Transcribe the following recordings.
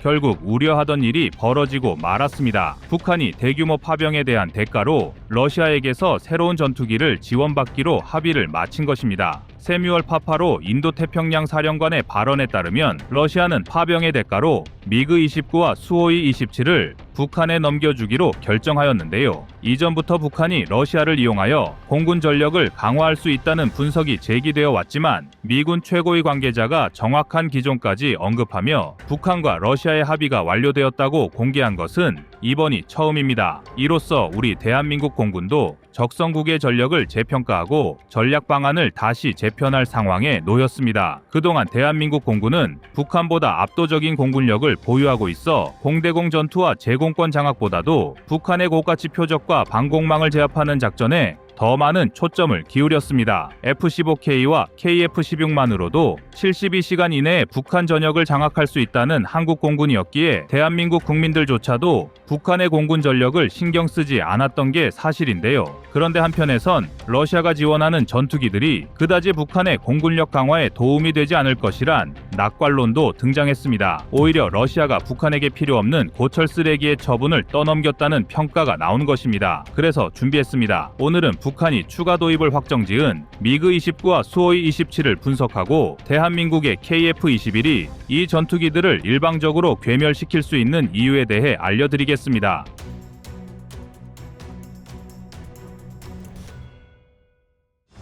결국 우려하던 일이 벌어지고 말았습니다. 북한이 대규모 파병에 대한 대가로 러시아에게서 새로운 전투기를 지원받기로 합의를 마친 것입니다. 세뮤얼 파파로 인도태평양 사령관의 발언에 따르면 러시아는 파병의 대가로 미그-29와 수호이-27을 북한에 넘겨주기로 결정하였는데요. 이전부터 북한이 러시아를 이용하여 공군 전력을 강화할 수 있다는 분석이 제기되어 왔지만 미군 최고위 관계자가 정확한 기종까지 언급하며 북한과 러시아의 합의가 완료되었다고 공개한 것은 이번이 처음입니다. 이로써 우리 대한민국 공군도 적성국의 전력을 재평가하고 전략 방안을 다시 재편할 상황에 놓였습니다. 그동안 대한민국 공군은 북한보다 압도적인 공군력을 보유하고 있어 공대공 전투와 제공권 장악보다도 북한의 고가치 표적과 방공망을 제압하는 작전에 더 많은 초점을 기울였습니다. F-15K와 KF-16만으로도 72시간 이내에 북한 전역을 장악할 수 있다는 한국 공군이었기에 대한민국 국민들조차도 북한의 공군 전력을 신경 쓰지 않았던 게 사실인데요. 그런데 한편에선 러시아가 지원하는 전투기들이 그다지 북한의 공군력 강화에 도움이 되지 않을 것이란 낙관론도 등장했습니다. 오히려 러시아가 북한에게 필요 없는 고철 쓰레기의 처분을 떠넘겼다는 평가가 나온 것입니다. 그래서 준비했습니다. 오늘은 북한이 추가 도입을 확정지은 미그-29와 수호이-27을 분석하고 대한민국의 KF-21이 이 전투기들을 일방적으로 괴멸시킬 수 있는 이유에 대해 알려드리겠습니다.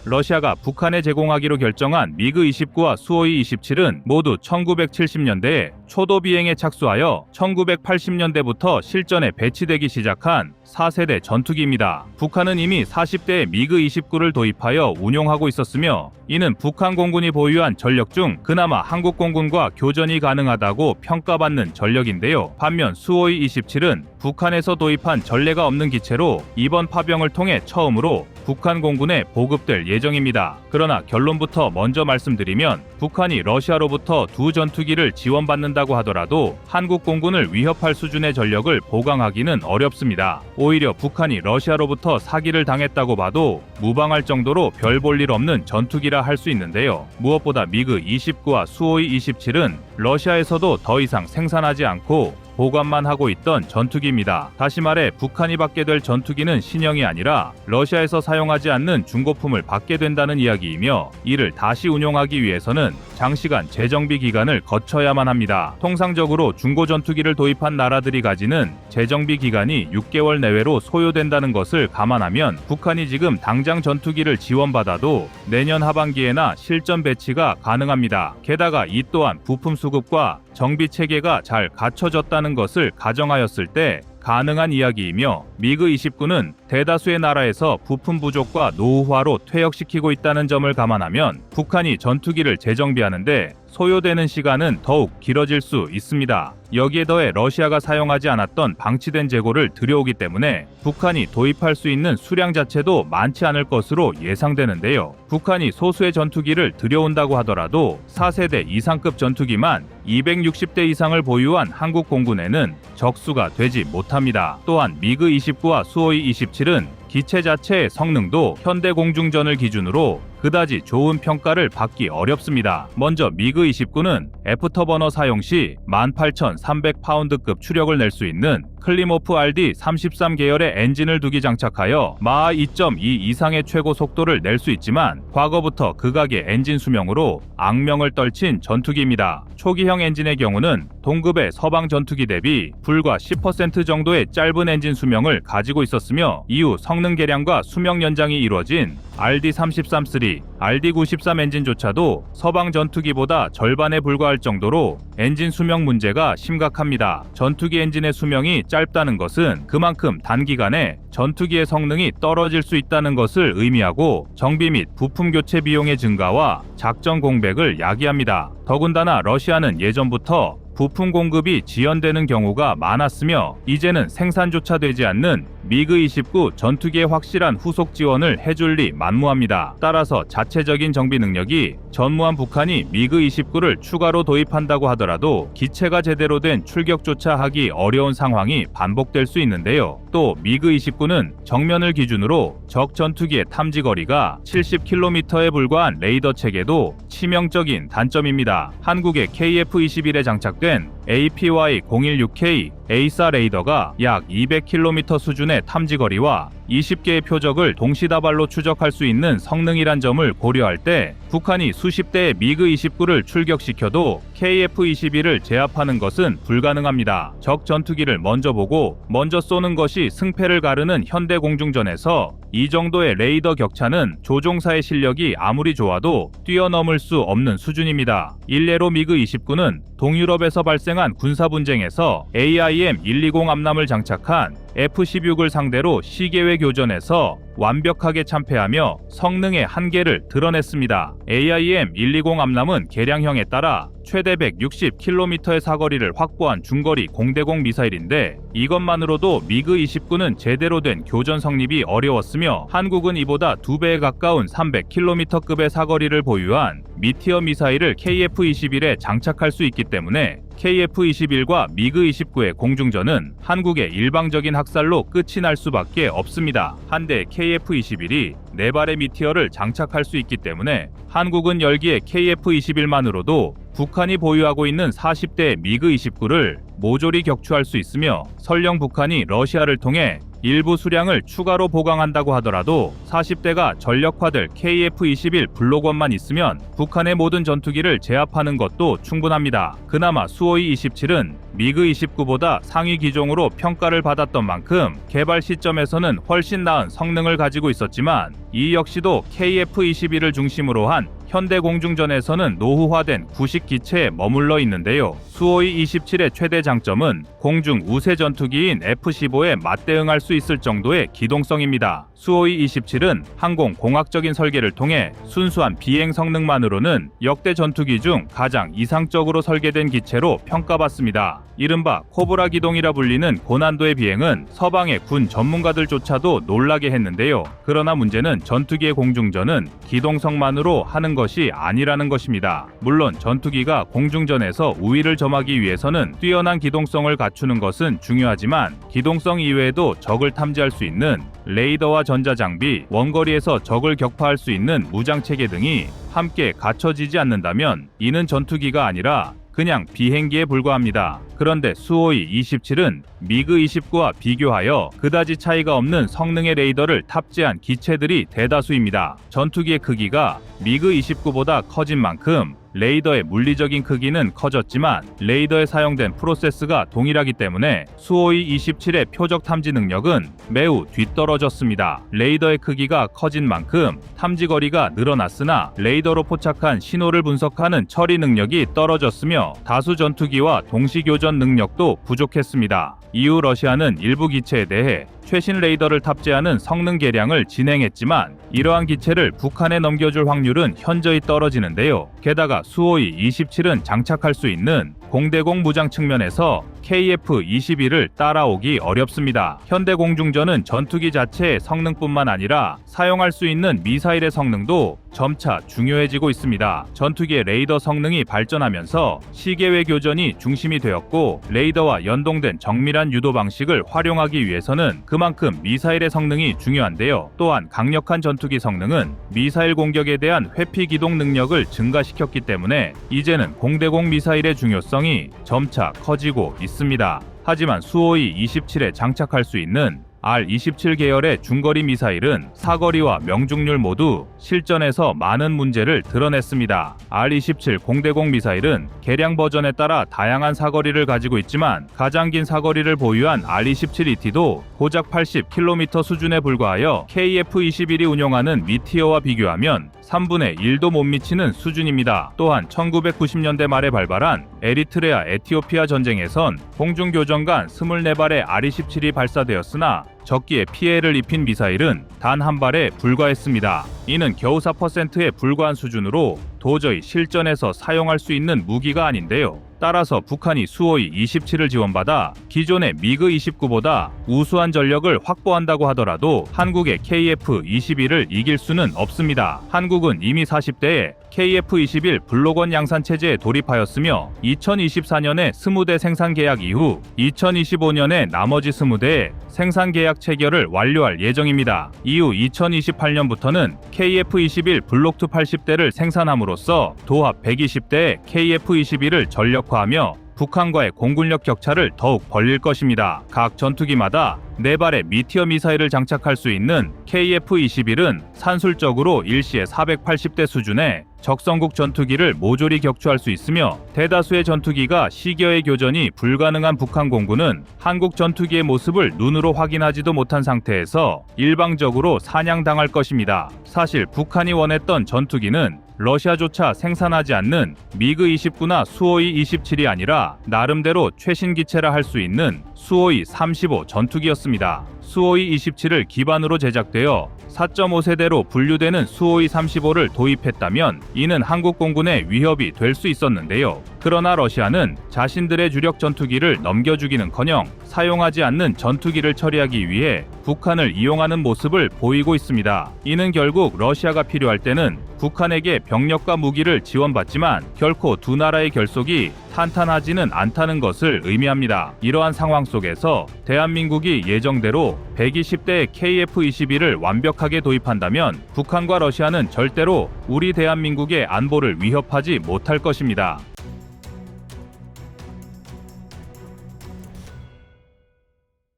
러시아가 북한에 제공하기로 결정한 미그-29와 수호이-27은 모두 1970년대에 초도 비행에 착수하여 1980년대부터 실전에 배치되기 시작한 4세대 전투기입니다. 북한은 이미 40대의 미그-29를 도입하여 운용하고 있었으며 이는 북한 공군이 보유한 전력 중 그나마 한국 공군과 교전이 가능하다고 평가받는 전력인데요. 반면 수호이-27은 북한에서 도입한 전례가 없는 기체로 이번 파병을 통해 처음으로 북한 공군에 보급될 예정입니다. 그러나 결론부터 먼저 말씀드리면 북한이 러시아로부터 두 전투기를 지원받는다고 하더라도 한국 공군을 위협할 수준의 전력을 보강하기는 어렵습니다. 오히려 북한이 러시아로부터 사기를 당했다고 봐도 무방할 정도로 별 볼 일 없는 전투기라 할 수 있는데요. 무엇보다 미그-29와 수호이-27은 러시아에서도 더 이상 생산하지 않고 보관만 하고 있던 전투기입니다. 다시 말해 북한이 받게 될 전투기는 신형이 아니라 러시아에서 사용하지 않는 중고품을 받게 된다는 이야기이며 이를 다시 운용하기 위해서는 장시간 재정비 기간을 거쳐야만 합니다. 통상적으로 중고 전투기를 도입한 나라들이 가지는 재정비 기간이 6개월 내외로 소요된다는 것을 감안하면 북한이 지금 당장 전투기를 지원받아도 내년 하반기에나 실전 배치가 가능합니다. 게다가 이 또한 부품 수급과 정비 체계가 잘 갖춰졌다는 것을 가정하였을 때 가능한 이야기이며 미그-29는 대다수의 나라에서 부품 부족과 노후화로 퇴역시키고 있다는 점을 감안하면 북한이 전투기를 재정비하는데 소요되는 시간은 더욱 길어질 수 있습니다. 여기에 더해 러시아가 사용하지 않았던 방치된 재고를 들여오기 때문에 북한이 도입할 수 있는 수량 자체도 많지 않을 것으로 예상되는데요. 북한이 소수의 전투기를 들여온다고 하더라도 4세대 이상급 전투기만 260대 이상을 보유한 한국 공군에는 적수가 되지 못합니다. 또한 미그-29와 수호이-27은 기체 자체의 성능도 현대 공중전을 기준으로 그다지 좋은 평가를 받기 어렵습니다. 먼저 미그-29는 애프터버너 사용 시 18,300파운드급 추력을 낼 수 있는 클리모프 RD-33 계열의 엔진을 두기 장착하여 마하 2.2 이상의 최고 속도를 낼 수 있지만 과거부터 극악의 엔진 수명으로 악명을 떨친 전투기입니다. 초기형 엔진의 경우는 동급의 서방 전투기 대비 불과 10% 정도의 짧은 엔진 수명을 가지고 있었으며 이후 성능 개량과 수명 연장이 이루어진 RD-33-3, RD-93 엔진조차도 서방 전투기보다 절반에 불과할 정도로 엔진 수명 문제가 심각합니다. 전투기 엔진의 수명이 짧다는 것은 그만큼 단기간에 전투기의 성능이 떨어질 수 있다는 것을 의미하고 정비 및 부품 교체 비용의 증가와 작전 공백을 야기합니다. 더군다나 러시아는 예전부터 부품 공급이 지연되는 경우가 많았으며 이제는 생산조차 되지 않는 미그-29 전투기의 확실한 후속 지원을 해줄 리 만무합니다. 따라서 자체적인 정비 능력이 전무한 북한이 미그-29를 추가로 도입한다고 하더라도 기체가 제대로 된 출격조차 하기 어려운 상황이 반복될 수 있는데요. 또 미그-29는 정면을 기준으로 적 전투기의 탐지 거리가 70km에 불과한 레이더 체계도 치명적인 단점입니다. 한국의 KF-21에 장착된 APY-016K A4 레이더가 약 200km 수준의 탐지거리와 20개의 표적을 동시다발로 추적할 수 있는 성능이란 점을 고려할 때 북한이 수십 대의 미그-29를 출격시켜도 KF-21을 제압하는 것은 불가능합니다. 적 전투기를 먼저 보고 먼저 쏘는 것이 승패를 가르는 현대 공중전에서 이 정도의 레이더 격차는 조종사의 실력이 아무리 좋아도 뛰어넘을 수 없는 수준입니다. 일례로 미그-29는 동유럽에서 발생한 군사분쟁에서 AIM-120 함람을 장착한 F-16을 상대로 시계회 교전에서 완벽하게 참패하며 성능의 한계를 드러냈습니다. AIM-120 함람은 개량형에 따라 최대 160km의 사거리를 확보한 중거리 공대공 미사일인데 이것만으로도 미그-29는 제대로 된 교전 성립이 어려웠으며 한국은 이보다 2배에 가까운 300km급의 사거리를 보유한 미티어 미사일을 KF-21에 장착할 수 있기 때문에 KF-21과 미그-29의 공중전은 한국의 일방적인 학살로 끝이 날 수밖에 없습니다. 한 대 KF-21이 4발의 미티어를 장착할 수 있기 때문에 한국은 열기의 KF-21만으로도 북한이 보유하고 있는 40대의 미그-29를 모조리 격추할 수 있으며 설령 북한이 러시아를 통해 일부 수량을 추가로 보강한다고 하더라도 40대가 전력화될 KF-21 블록원만 있으면 북한의 모든 전투기를 제압하는 것도 충분합니다. 그나마 수호이 27은 미그-29보다 상위 기종으로 평가를 받았던 만큼 개발 시점에서는 훨씬 나은 성능을 가지고 있었지만 이 역시도 KF-21을 중심으로 한 현대 공중전에서는 노후화된 구식 기체에 머물러 있는데요. 수호이 27의 최대 장점은 공중 우세 전투기인 F-15에 맞대응할 수 있을 정도의 기동성입니다. 수호이 27은 항공공학적인 설계를 통해 순수한 비행 성능만으로는 역대 전투기 중 가장 이상적으로 설계된 기체로 평가받습니다. 이른바 코브라 기동이라 불리는 고난도의 비행은 서방의 군 전문가들조차도 놀라게 했는데요. 그러나 문제는 전투기의 공중전은 기동성만으로 하는 것이 아니라는 것입니다. 물론 전투기가 공중전에서 우위를 점하기 위해서는 뛰어난 기동성을 갖추는 것은 중요하지만 기동성 이외에도 적을 탐지할 수 있는 레이더와 전자장비, 원거리에서 적을 격파할 수 있는 무장체계 등이 함께 갖춰지지 않는다면 이는 전투기가 아니라 그냥 비행기에 불과합니다. 그런데 수호이 27은 미그-29와 비교하여 그다지 차이가 없는 성능의 레이더를 탑재한 기체들이 대다수입니다. 전투기의 크기가 미그-29보다 커진 만큼 레이더의 물리적인 크기는 커졌지만 레이더에 사용된 프로세스가 동일하기 때문에 수호이 27의 표적 탐지 능력은 매우 뒤떨어졌습니다. 레이더의 크기가 커진 만큼 탐지 거리가 늘어났으나 레이더로 포착한 신호를 분석하는 처리 능력이 떨어졌으며 다수 전투기와 동시 교전 능력도 부족했습니다. 이후 러시아는 일부 기체에 대해 최신 레이더를 탑재하는 성능 개량을 진행했지만 이러한 기체를 북한에 넘겨줄 확률은 현저히 떨어지는데요. 게다가 수호이 27은 장착할 수 있는 공대공 무장 측면에서 KF-21을 따라오기 어렵습니다. 현대 공중전은 전투기 자체의 성능뿐만 아니라 사용할 수 있는 미사일의 성능도 점차 중요해지고 있습니다. 전투기의 레이더 성능이 발전하면서 시계외 교전이 중심이 되었고 레이더와 연동된 정밀한 유도 방식을 활용하기 위해서는 그만큼 미사일의 성능이 중요한데요. 또한 강력한 전투기 성능은 미사일 공격에 대한 회피 기동 능력을 증가시켰기 때문에 이제는 공대공 미사일의 중요성이 점차 커지고 있습니다. 하지만 수호이 27에 장착할 수 있는 R-27 계열의 중거리 미사일은 사거리와 명중률 모두 실전에서 많은 문제를 드러냈습니다. R-27 공대공 미사일은 개량 버전에 따라 다양한 사거리를 가지고 있지만 가장 긴 사거리를 보유한 R-27ET도 고작 80km 수준에 불과하여 KF-21이 운용하는 미티어와 비교하면 3분의 1도 못 미치는 수준입니다. 또한 1990년대 말에 발발한 에리트레아 에티오피아 전쟁에선 공중교전 간 24발의 R-27이 발사되었으나 적기에 피해를 입힌 미사일은 단 한 발에 불과했습니다. 이는 겨우 4%에 불과한 수준으로 도저히 실전에서 사용할 수 있는 무기가 아닌데요. 따라서 북한이 수호이 27을 지원받아 기존의 미그-29보다 우수한 전력을 확보한다고 하더라도 한국의 KF-21을 이길 수는 없습니다. 한국은 이미 40대에 KF-21 블록원 양산 체제에 돌입하였으며 2024년에 20대 생산 계약 이후 2025년에 나머지 20대의 생산 계약 체결을 완료할 예정입니다. 이후 2028년부터는 KF-21 블록2 80대를 생산함으로써 도합 120대의 KF-21을 전력화하며 북한과의 공군력 격차를 더욱 벌릴 것입니다. 각 전투기마다 4발의 미티어 미사일을 장착할 수 있는 KF-21은 산술적으로 일시에 480대 수준의 적성국 전투기를 모조리 격추할 수 있으며 대다수의 전투기가 시겨의 교전이 불가능한 북한 공군은 한국 전투기의 모습을 눈으로 확인하지도 못한 상태에서 일방적으로 사냥당할 것입니다. 사실 북한이 원했던 전투기는 러시아조차 생산하지 않는 미그-29나 수호이-27이 아니라 나름대로 최신 기체라 할 수 있는 수호이-35 전투기였습니다. 수호이-27을 기반으로 제작되어 4.5세대로 분류되는 수호이-35를 도입했다면 이는 한국 공군의 위협이 될 수 있었는데요. 그러나 러시아는 자신들의 주력 전투기를 넘겨주기는커녕 사용하지 않는 전투기를 처리하기 위해 북한을 이용하는 모습을 보이고 있습니다. 이는 결국 러시아가 필요할 때는 북한에게 병력과 무기를 지원받지만 결코 두 나라의 결속이 탄탄하지는 않다는 것을 의미합니다. 이러한 상황 속에서 대한민국이 예정대로 120대 KF-21을 완벽하게 도입한다면 북한과 러시아는 절대로 우리 대한민국의 안보를 위협하지 못할 것입니다.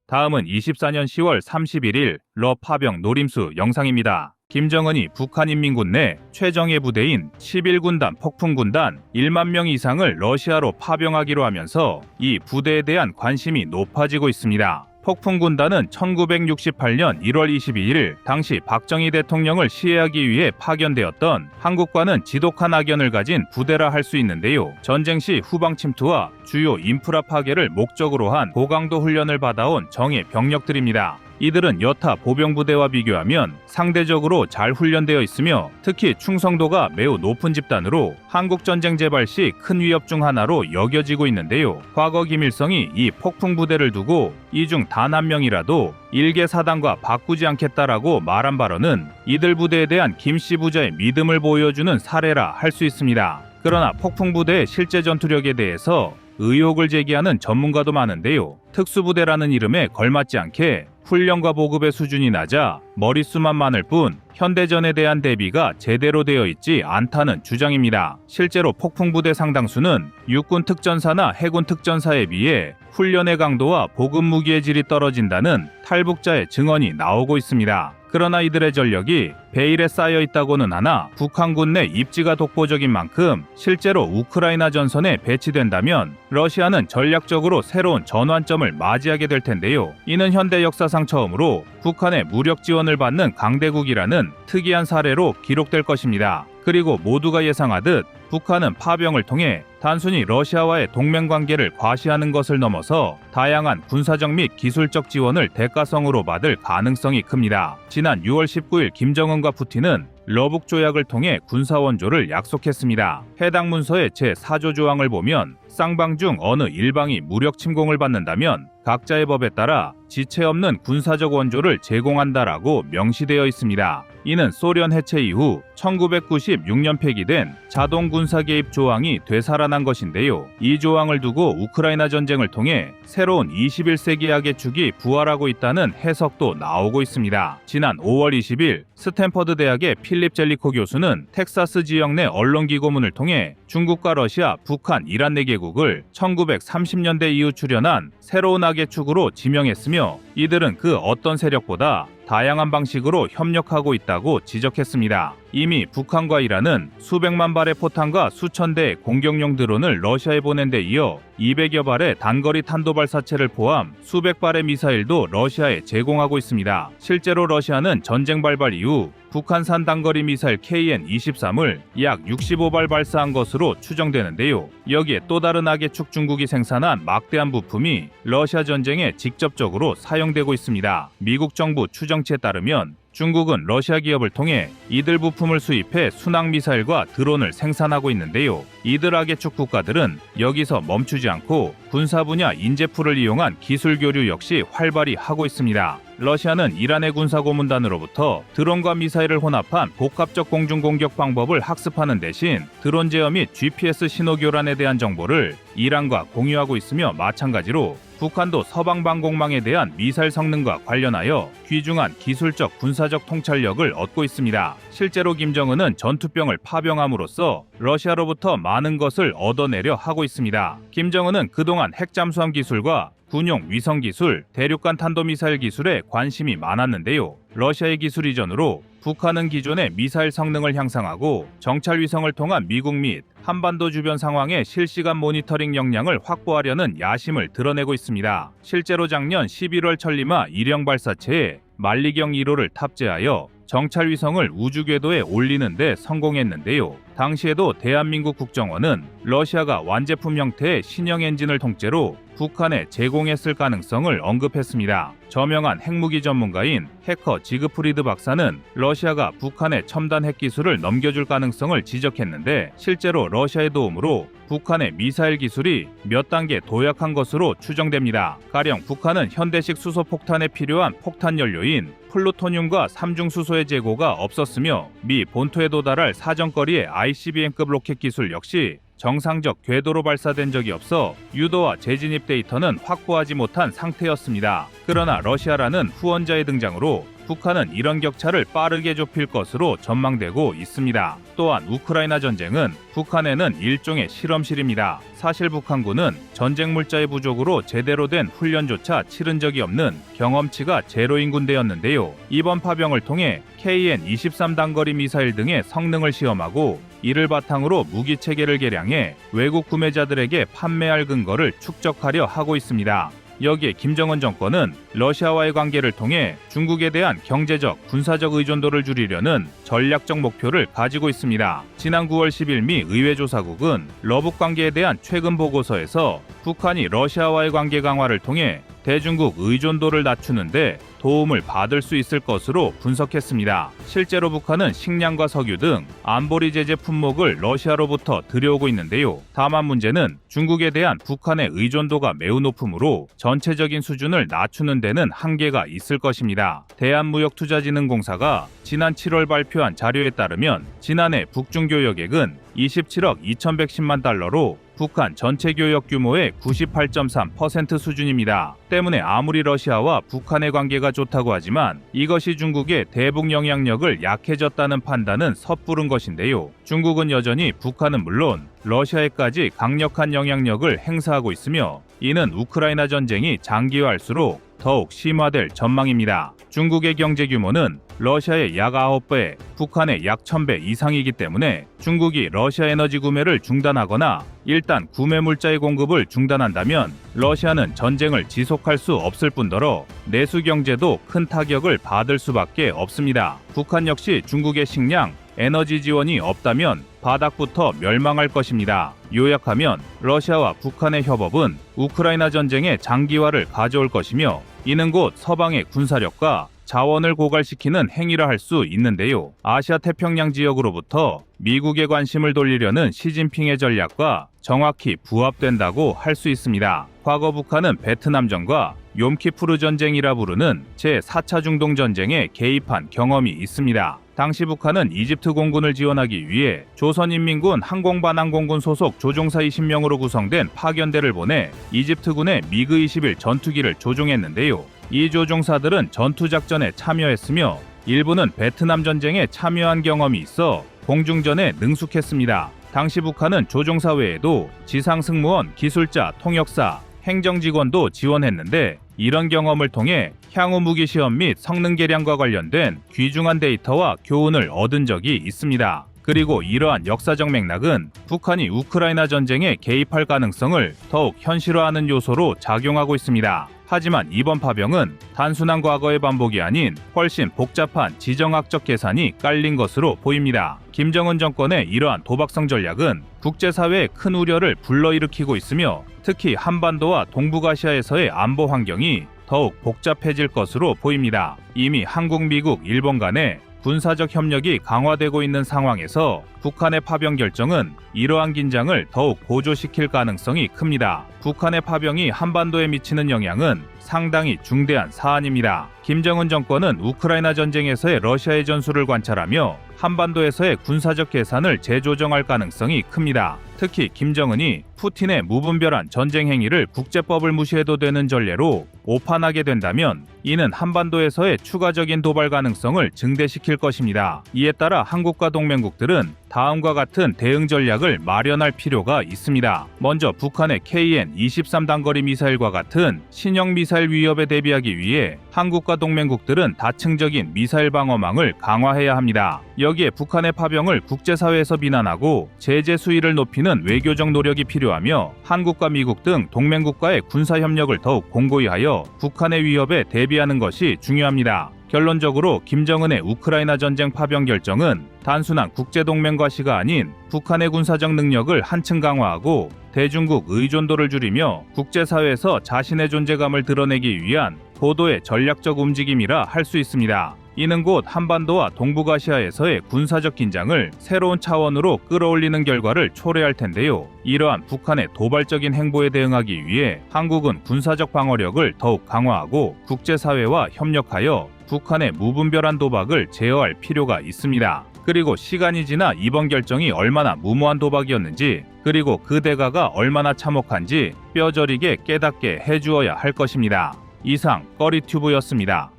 다음은 24년 10월 31일 러 파병 노림수 영상입니다. 김정은이 북한인민군 내 최정예 부대인 11군단 폭풍군단 1만 명 이상을 러시아로 파병하기로 하면서 이 부대에 대한 관심이 높아지고 있습니다. 폭풍군단은 1968년 1월 22일 당시 박정희 대통령을 시해하기 위해 파견되었던 한국과는 지독한 악연을 가진 부대라 할 수 있는데요. 전쟁 시 후방 침투와 주요 인프라 파괴를 목적으로 한 고강도 훈련을 받아온 정예 병력들입니다. 이들은 여타 보병부대와 비교하면 상대적으로 잘 훈련되어 있으며 특히 충성도가 매우 높은 집단으로 한국전쟁 재발 시 큰 위협 중 하나로 여겨지고 있는데요. 과거 김일성이 이 폭풍부대를 두고 이 중 단 한 명이라도 일개 사단과 바꾸지 않겠다라고 말한 발언은 이들 부대에 대한 김씨 부자의 믿음을 보여주는 사례라 할 수 있습니다. 그러나 폭풍부대의 실제 전투력에 대해서 의혹을 제기하는 전문가도 많은데요. 특수부대라는 이름에 걸맞지 않게 훈련과 보급의 수준이 낮아 머릿수만 많을 뿐 현대전에 대한 대비가 제대로 되어 있지 않다는 주장입니다. 실제로 폭풍부대 상당수는 육군 특전사나 해군 특전사에 비해 훈련의 강도와 보급 무기의 질이 떨어진다는 탈북자의 증언이 나오고 있습니다. 그러나 이들의 전력이 베일에 쌓여 있다고는 하나 북한군 내 입지가 독보적인 만큼 실제로 우크라이나 전선에 배치된다면 러시아는 전략적으로 새로운 전환점을 맞이하게 될 텐데요. 이는 현대 역사상 처음으로 북한의 무력 지원을 받는 강대국이라는 특이한 사례로 기록될 것입니다. 그리고 모두가 예상하듯 북한은 파병을 통해 단순히 러시아와의 동맹관계를 과시하는 것을 넘어서 다양한 군사적 및 기술적 지원을 대가성으로 받을 가능성이 큽니다. 지난 6월 19일 김정은과 푸틴은 러북 조약을 통해 군사원조를 약속했습니다. 해당 문서의 제4조 조항을 보면 쌍방 중 어느 일방이 무력 침공을 받는다면 각자의 법에 따라 지체 없는 군사적 원조를 제공한다라고 명시되어 있습니다. 이는 소련 해체 이후 1996년 폐기된 자동 군사 개입 조항이 되살아난 것인데요. 이 조항을 두고 우크라이나 전쟁을 통해 새로운 21세기 약의 축이 부활하고 있다는 해석도 나오고 있습니다. 지난 5월 20일 스탠퍼드 대학의 필립 젤리코 교수는 텍사스 지역 내 언론 기고문을 통해 중국과 러시아, 북한, 이란 4개국을 1930년대 이후 출현한 새로운 악의 축으로 지명했으며 이들은 그 어떤 세력보다 다양한 방식으로 협력하고 있다고 지적했습니다. 이미 북한과 이란은 수백만 발의 포탄과 수천 대의 공격용 드론을 러시아에 보낸 데 이어 200여 발의 단거리 탄도발사체를 포함 수백 발의 미사일도 러시아에 제공하고 있습니다. 실제로 러시아는 전쟁 발발 이후 북한산 단거리 미사일 KN-23을 약 65발 발사한 것으로 추정되는데요. 여기에 또 다른 악의 축 중국이 생산한 막대한 부품이 러시아 전쟁에 직접적으로 사용되고 있습니다. 미국 정부 추정치에 따르면 중국은 러시아 기업을 통해 이들 부품을 수입해 순항미사일과 드론을 생산하고 있는데요. 이들 악의 축 국가들은 여기서 멈추지 않고 군사 분야 인재풀을 이용한 기술 교류 역시 활발히 하고 있습니다. 러시아는 이란의 군사고문단으로부터 드론과 미사일을 혼합한 복합적 공중공격 방법을 학습하는 대신 드론 제어 및 GPS 신호 교란에 대한 정보를 이란과 공유하고 있으며 마찬가지로 북한도 서방 방공망에 대한 미사일 성능과 관련하여 귀중한 기술적 군사적 통찰력을 얻고 있습니다. 실제로 김정은은 전투병을 파병함으로써 러시아로부터 많은 것을 얻어내려 하고 있습니다. 김정은은 그동안 핵잠수함 기술과 군용 위성 기술, 대륙간 탄도미사일 기술에 관심이 많았는데요. 러시아의 기술 이전으로 북한은 기존의 미사일 성능을 향상하고 정찰 위성을 통한 미국 및 한반도 주변 상황의 실시간 모니터링 역량을 확보하려는 야심을 드러내고 있습니다. 실제로 작년 11월 천리마 일형 발사체에 만리경 1호를 탑재하여 정찰 위성을 우주 궤도에 올리는 데 성공했는데요. 당시에도 대한민국 국정원은 러시아가 완제품 형태의 신형 엔진을 통째로 북한에 제공했을 가능성을 언급했습니다. 저명한 핵무기 전문가인 해커 지그프리드 박사는 러시아가 북한의 첨단 핵기술을 넘겨줄 가능성을 지적했는데 실제로 러시아의 도움으로 북한의 미사일 기술이 몇 단계 도약한 것으로 추정됩니다. 가령 북한은 현대식 수소폭탄에 필요한 폭탄 연료인 플루토늄과 삼중수소의 재고가 없었으며 미 본토에 도달할 사정거리의 ICBM급 로켓 기술 역시 정상적 궤도로 발사된 적이 없어 유도와 재진입 데이터는 확보하지 못한 상태였습니다. 그러나 러시아라는 후원자의 등장으로 북한은 이런 격차를 빠르게 좁힐 것으로 전망되고 있습니다. 또한 우크라이나 전쟁은 북한에는 일종의 실험실입니다. 사실 북한군은 전쟁 물자의 부족으로 제대로 된 훈련조차 치른 적이 없는 경험치가 제로인 군대였는데요. 이번 파병을 통해 KN-23 단거리 미사일 등의 성능을 시험하고 이를 바탕으로 무기 체계를 개량해 외국 구매자들에게 판매할 근거를 축적하려 하고 있습니다. 여기에 김정은 정권은 러시아와의 관계를 통해 중국에 대한 경제적, 군사적 의존도를 줄이려는 전략적 목표를 가지고 있습니다. 지난 9월 10일 미 의회조사국은 러북 관계에 대한 최근 보고서에서 북한이 러시아와의 관계 강화를 통해 대중국 의존도를 낮추는데 도움을 받을 수 있을 것으로 분석했습니다. 실제로 북한은 식량과 석유 등 안보리 제재 품목을 러시아로부터 들여오고 있는데요. 다만 문제는 중국에 대한 북한의 의존도가 매우 높으므로 전체적인 수준을 낮추는 데는 한계가 있을 것입니다. 대한무역투자진흥공사가 지난 7월 발표한 자료에 따르면 지난해 북중 교역액은 27억 2110만 달러로 북한 전체 교역 규모의 98.3% 수준입니다. 때문에 아무리 러시아와 북한의 관계가 좋다고 하지만 이것이 중국의 대북 영향력을 약해졌다는 판단은 섣부른 것인데요. 중국은 여전히 북한은 물론 러시아에까지 강력한 영향력을 행사하고 있으며 이는 우크라이나 전쟁이 장기화할수록 더욱 심화될 전망입니다. 중국의 경제 규모는 러시아의 약 9배, 북한의 약 1000배 이상이기 때문에 중국이 러시아 에너지 구매를 중단하거나 일단 구매 물자의 공급을 중단한다면 러시아는 전쟁을 지속할 수 없을 뿐더러 내수 경제도 큰 타격을 받을 수밖에 없습니다. 북한 역시 중국의 식량, 에너지 지원이 없다면 바닥부터 멸망할 것입니다. 요약하면 러시아와 북한의 협업은 우크라이나 전쟁의 장기화를 가져올 것이며 이는 곧 서방의 군사력과 자원을 고갈시키는 행위라 할 수 있는데요. 아시아 태평양 지역으로부터 미국의 관심을 돌리려는 시진핑의 전략과 정확히 부합된다고 할 수 있습니다. 과거 북한은 베트남전과 욤키푸르 전쟁이라 부르는 제4차 중동 전쟁에 개입한 경험이 있습니다. 당시 북한은 이집트 공군을 지원하기 위해 조선인민군 항공반항공군 소속 조종사 20명으로 구성된 파견대를 보내 이집트군의 미그 21 전투기를 조종했는데요. 이 조종사들은 전투작전에 참여했으며 일부는 베트남 전쟁에 참여한 경험이 있어 공중전에 능숙했습니다. 당시 북한은 조종사 외에도 지상 승무원, 기술자, 통역사, 행정직원도 지원했는데 이런 경험을 통해 향후 무기 시험 및 성능 개량과 관련된 귀중한 데이터와 교훈을 얻은 적이 있습니다. 그리고 이러한 역사적 맥락은 북한이 우크라이나 전쟁에 개입할 가능성을 더욱 현실화하는 요소로 작용하고 있습니다. 하지만 이번 파병은 단순한 과거의 반복이 아닌 훨씬 복잡한 지정학적 계산이 깔린 것으로 보입니다. 김정은 정권의 이러한 도박성 전략은 국제사회에 큰 우려를 불러일으키고 있으며 특히 한반도와 동북아시아에서의 안보 환경이 더욱 복잡해질 것으로 보입니다. 이미 한국, 미국, 일본 간의 군사적 협력이 강화되고 있는 상황에서 북한의 파병 결정은 이러한 긴장을 더욱 고조시킬 가능성이 큽니다. 북한의 파병이 한반도에 미치는 영향은 상당히 중대한 사안입니다. 김정은 정권은 우크라이나 전쟁에서의 러시아의 전술을 관찰하며 한반도에서의 군사적 계산을 재조정할 가능성이 큽니다. 특히 김정은이 푸틴의 무분별한 전쟁 행위를 국제법을 무시해도 되는 전례로 오판하게 된다면 이는 한반도에서의 추가적인 도발 가능성을 증대시킬 것입니다. 이에 따라 한국과 동맹국들은 다음과 같은 대응 전략을 마련할 필요가 있습니다. 먼저 북한의 KN-23 단거리 미사일과 같은 신형 미사일 위협에 대비하기 위해 한국과 동맹국들은 다층적인 미사일 방어망을 강화해야 합니다. 여기에 북한의 파병을 국제사회에서 비난하고 제재 수위를 높이는 외교적 노력이 필요하며 한국과 미국 등 동맹국과의 군사협력을 더욱 공고히 하여 북한의 위협에 대비하는 것이 중요합니다. 결론적으로 김정은의 우크라이나 전쟁 파병 결정은 단순한 국제동맹 과시가 아닌 북한의 군사적 능력을 한층 강화하고 대중국 의존도를 줄이며 국제사회에서 자신의 존재감을 드러내기 위한 고도의 전략적 움직임이라 할 수 있습니다. 이는 곧 한반도와 동북아시아에서의 군사적 긴장을 새로운 차원으로 끌어올리는 결과를 초래할 텐데요. 이러한 북한의 도발적인 행보에 대응하기 위해 한국은 군사적 방어력을 더욱 강화하고 국제사회와 협력하여 북한의 무분별한 도박을 제어할 필요가 있습니다. 그리고 시간이 지나 이번 결정이 얼마나 무모한 도박이었는지, 그리고 그 대가가 얼마나 참혹한지 뼈저리게 깨닫게 해주어야 할 것입니다. 이상 꺼리튜브였습니다.